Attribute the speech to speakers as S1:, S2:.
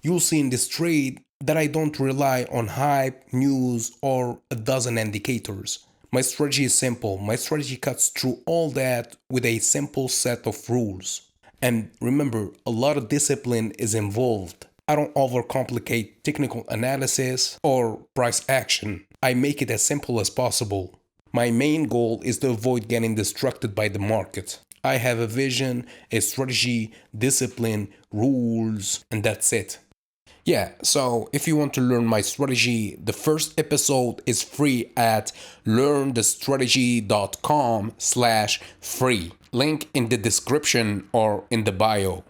S1: You'll see in this trade that I don't rely on hype, news, or a dozen indicators. My strategy is simple. My strategy cuts through all that with a simple set of rules. And remember, a lot of discipline is involved. I don't overcomplicate technical analysis or price action. I make it as simple as possible. My main goal is to avoid getting distracted by the market. I have a vision, a strategy, discipline, rules, and that's it. Yeah, so if you want to learn my strategy, the first episode is free at learnthestrategy.com/free. Link in the description or in the bio.